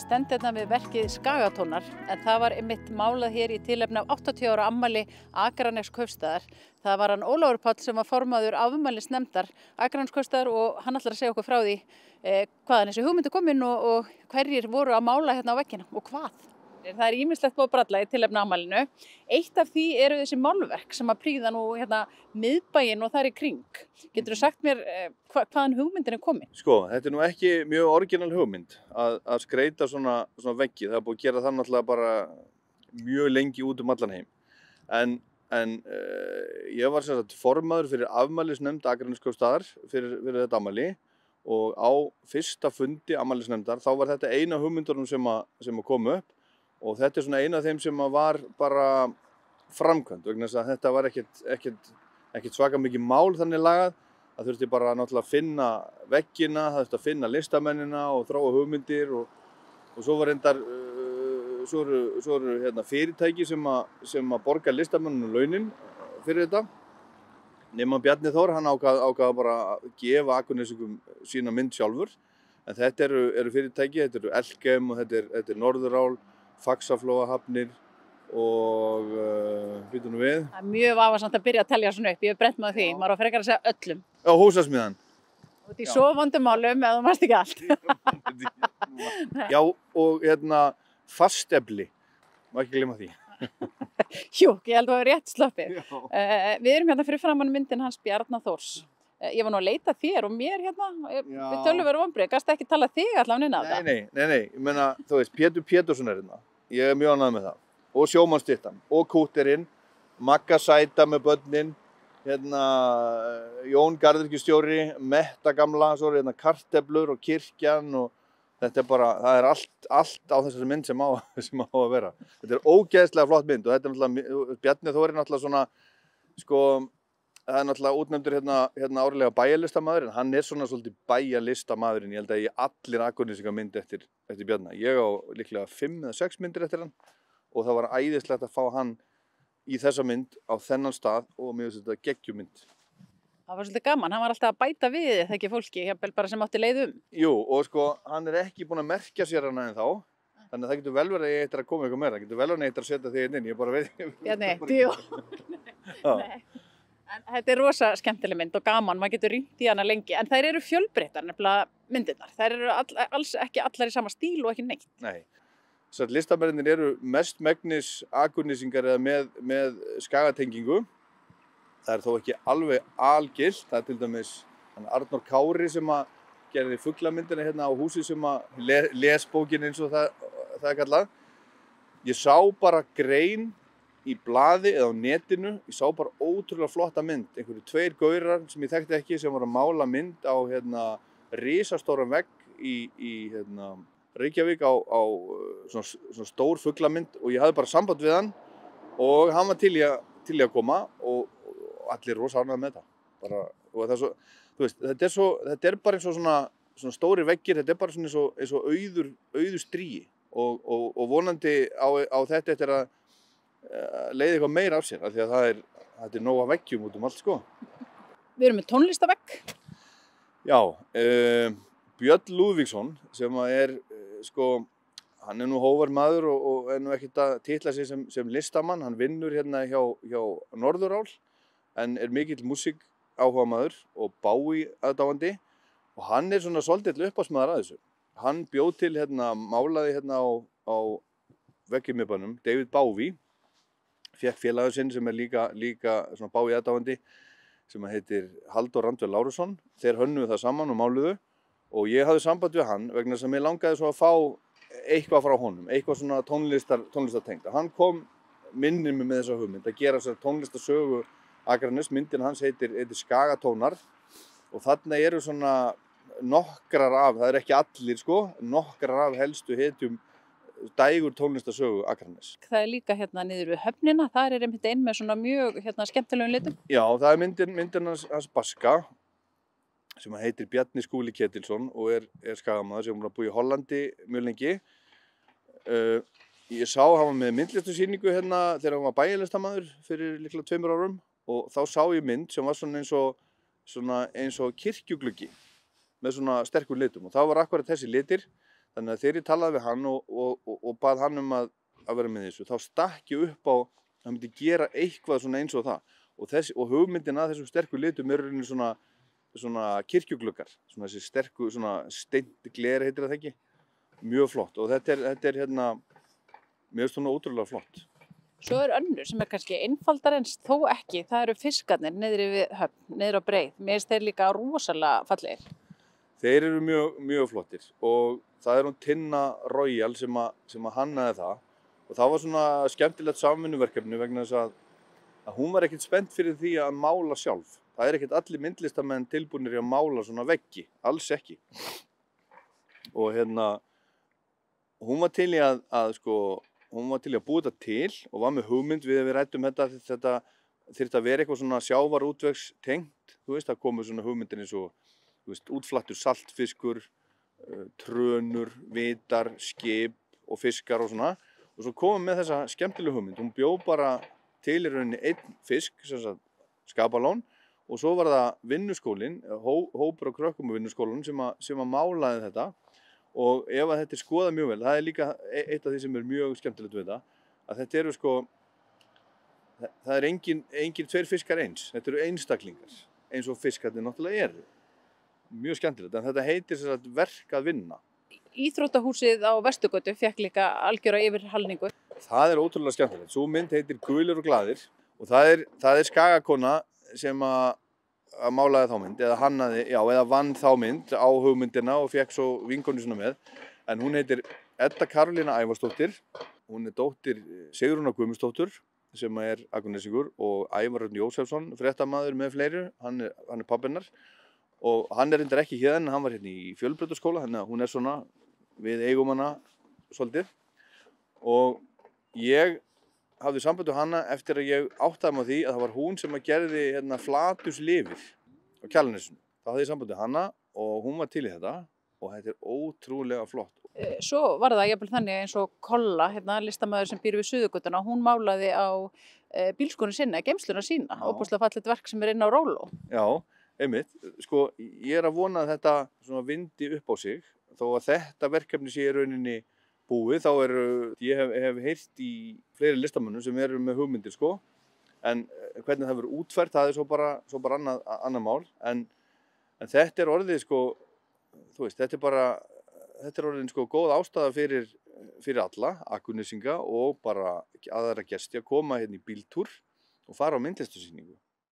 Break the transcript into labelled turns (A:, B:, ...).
A: stend hérna við verkið Skagatónar en það var einmitt málað hér í tilefni af 80 ára afmæli Akraneskaupstaðar. Það var hann Ólafur Páll sem var formaður afmælisnefndar Akraneskaupstaðar og hann ætlar að segja okkur frá því hvaðan þessi hugmynd er komin og hverjir voru að mála hérna á veggina og hvað. Það er ýmislegt búið að bralla í tilefni af afmælinu. Eitt af því eru þessi málverk sem að prýða nú hérna miðbæinn og þar í kring. Geturðu sagt mér hvaðan hugmyndin er komin?
B: Sko, þetta er nú ekki mjög orginal hugmynd að skreyta svona veggi. Það er búið að gera það náttúrulega bara mjög lengi út allan heim. En ég var sem sagt formaður fyrir afmælisnefnd Akraneskaupstaðar fyrir þetta afmæli og á fyrsta fundi afmælisnefndar þá var þetta eina hugmyndunum sem að koma upp. Og þetta er svona eina af þeim sem var bara framkvæmd vegna þess að þetta var ekkert svaka mikið mál þannig lagað. Það þurfti bara náttúrulega að finna veggina, það þurfti að finna listamennina og þróa hugmyndir og svo var reyndar, svo eru hérna fyrirtæki sem að borga listamenninu launin fyrir þetta. Nema Bjarni Þór, hann ákvað bara að gefa Akurnesingum sína mynd sjálfur. En þetta eru fyrirtæki, þetta eru Elkem og þetta er Norðurál, Faxaflóahafnir og býtum nú við. Það
A: er mjög vafasamt að byrja að telja svona upp, ég hef brennt með því, maður á frekar að segja öllum.
B: Já, húsasmiðan.
A: Og því svo vondum málum ef þú manst ekki allt.
B: Já, og hérna fastefli, má ekki glemma því.
A: Jú, ég held að það var rétt sloppið. Við erum hérna fyrir framan myndin hans Bjarna Þórs. Ég var nú að leita þér og mér hérna, við tölum verið vonbrigði, gast ekki tala þig allavega inn á það?
B: Nei, ég meina, þú veist, Pétur Pétursson er hérna, ég er mjög ánægður með það, og sjómannsstyttan, og kútterinn, Magga Sæta með börnin, hérna, Jón garðyrkjustjóri, Metta gamla, svo er hérna kartöflur og kirkjan og þetta er bara, það er allt á þessari mynd sem á að vera. Þetta er ógeðslega flott mynd og þetta er náttúrulega, Bjarni Þór er náttúrulega svona, sko, það er náttúrulega útnefndur hérna árlega bæjarlistamaður en hann er svona svolítið bæjarlistamaðurinn. Ég held að allir Akurnesingar mynd eftir Bjarna. Ég á líklega 5 eða 6 myndir eftir hann og það var æðislegt að fá hann í þessa mynd á þennan stað og mér finnst þetta geggjumynd.
A: Það var svolítið gaman, hann var alltaf að bæta við þetta ekki fólki, jafnvel bara sem átti leið um.
B: Jú, og sko, hann er ekki búinn að merkja sér hana ennþá. Þannig að það getur vel verið að ég eittir að koma eitthvað meira. Það getur vel verið að ég eittir að setja þig inn, ég bara veit.
A: Nei. En þetta er rosa skemmtileg mynd og gaman, maður getur rýnt í hana lengi. En þær eru fjölbreyttar nefnilega myndirnar. Þær eru alls ekki allar í sama stíl og ekki neitt.
B: Nei. Þess að listamennirnir eru mestmegnis Akurnesingar eða með skagatengingu. Það er þó ekki alveg algilt. Það er til dæmis Arnór Kári sem að gerði fuglamyndina hérna á húsi sem að les bókin eins og það er kallað. Ég sá bara grein í blaði eða á netinu, ég sá bara ótrúlega flotta mynd, einhverju 2 gaurar sem ég þekkti ekki sem voru að mála mynd á risastóran vegg í Reykjavík á svona stór fuglamynd og ég hafði bara samband við hann og hann var til í að koma og allir rosa ánægðir með þetta. Og það er svo, þú veist, þetta er bara eins og svona stóri veggir, þetta er bara svona eins og auður stríi og vonandi á þetta eftir að leiði eitthvað meira af sér af því að þetta er nóg af veggjum út allt sko.
A: Við erum með tónlistavegg.
B: Já, Björn Lúðvíksson sem er sko, hann er nú hógvær maður og er nú ekkert að titla sig sem listamann, hann vinnur hérna hjá Norðurál en er mikill músík áhugamaður og Bowie aðdáandi og hann er svona svolítið uppásmaður að þessu. Hann bjó til málaði á veggjumibbanum David Bowie. Fékk félagur sinn sem er líka svona Bowie aðdáandi sem heitir Halldór Randver Lárusson. Þeir hönnuðu það saman og máluðu og ég hafði samband við hann vegna þess að mér langaði svo að fá eitthvað frá honum, eitthvað svona tónlistartengt. Hann kom minnir mig með þessa hugmynd að gera þessa tónlistarsögu Akranes. Myndin hans heitir Skagatónar og þarna eru svona nokkrar af, það er ekki allir sko, nokkrar af helstu hetjum dægur tónlistarsögu Akranes.
A: Það er líka hérna niður við höfnina, það er einmitt ein með svona mjög skemmtilegum litum.
B: Já, það er myndin hans Baska sem heitir Bjarni Skúli Ketilsson og er skagamaður sem er búið í Hollandi mjög lengi. Ég sá hann var með myndlistarsýningu hérna þegar hann var bæjarlistamaður fyrir líklega 2 árum og þá sá ég mynd sem var svona eins og kirkjugluggi með svona sterkum litum og það var akkurat þessi litir. Þannig að þegar ég talaði við hann og bað hann að vera með þessu, þá stakk ég upp á að hann myndi gera eitthvað svona eins og það. Og hugmyndin að þessum sterku litum er rauninni svona kirkjugluggar, svona þessi sterku, svona steint gler heitir það ekki, mjög flott. Og þetta er mér finnst svona ótrúlega flott.
A: Svo önnur sem kannski einfaldar en þó ekki, það eru fiskarnir niðri við höfn, niðri á Breið. Mér finnst þeir líka rosalega fallegir.
B: Þeir eru mjög flottir og það er hún Tinna Royal sem að hannaði það. Og það var svona skemmtilegt samvinnuverkefni vegna þess að hún var ekkert spennt fyrir því að mála sjálf. Það er ekkert allir myndlistamenn tilbúnir í að mála svona veggi, alls ekki. Og hún var til í hún var til í að búa þetta til og var með hugmynd við ræddum þetta þyrfti að vera eitthvað svona sjávarútvegs tengt, þú veist, það komu svona hugmyndir eins og, þú veist, útflattur saltfiskur, trönur, vitar, skip og fiskar og svona. Og svo komum við með þessa skemmtilegu hugmynd. Hún bjó bara til í rauninni einn fisk, sem sagt skapalón, og svo var það vinnuskólinn, hópur af krökkum á vinnuskólanum sem að málaði þetta. Og ef að þetta er skoðað mjög vel, það er líka eitt af því sem er mjög skemmtilegt við þetta, að þetta eru það er engin tveir fiskar eins, þetta eru einstaklingar, eins og fiskarnir náttúrulega eru. Mjög skemmtilegt, en þetta heitir sem sagt verk að vinna.
A: Íþróttahúsið á Vesturgötu fékk líka algjöra yfirhalningu.
B: Það er ótrúlega skemmtilegt. Sú mynd heitir Gulir og glaðir og það er skagakona sem að málaði þá mynd, eða hannaði, eða vann þá mynd á hugmyndina og fekk svo vinkonu sína með. En hún heitir Edda Karolína Ævarsdóttir, hún er dóttir Sigrúnar Guðmundsdóttur sem er Akurnesingur og Ævar Örn Jósefsson, fréttamaður með fleiri, hann er pabbi hennar. Og hann er reyndar ekki hérna, hann var hérna í Fjölbrautaskóla, þannig að hún er svona, við eigum hana svolítið. Og ég hafði samband við hana eftir að ég áttaði mig á því að það var hún sem að gerði flaturslifir á Kjalarnesinu. Þá hafði ég samband við hana og hún var til í þetta og þetta er ótrúlega flott.
A: Svo var það jafnvel þannig eins og Kolla, listamaður sem býr við Suðurgötuna, hún málaði á bílskúrinn sinna, geymsluna sína, óbúslega fallegt verk sem er inn á róló.
B: Já, einmitt. Sko, ég er að vona að þetta svona vindi upp á sig, þó að þetta verkefni sé í rauninni búið, þá ég hef heyrt í fleiri listamönnum sem eru með hugmyndir, sko, en hvernig það verður útfært, það er svo bara annað mál, en þetta er orðið, sko, þú veist, þetta er orðin, sko, góð ástæða fyrir alla, Akurnesinga og bara aðra gesti að koma hérna í bíltúr og fara á myndlistarsýningu.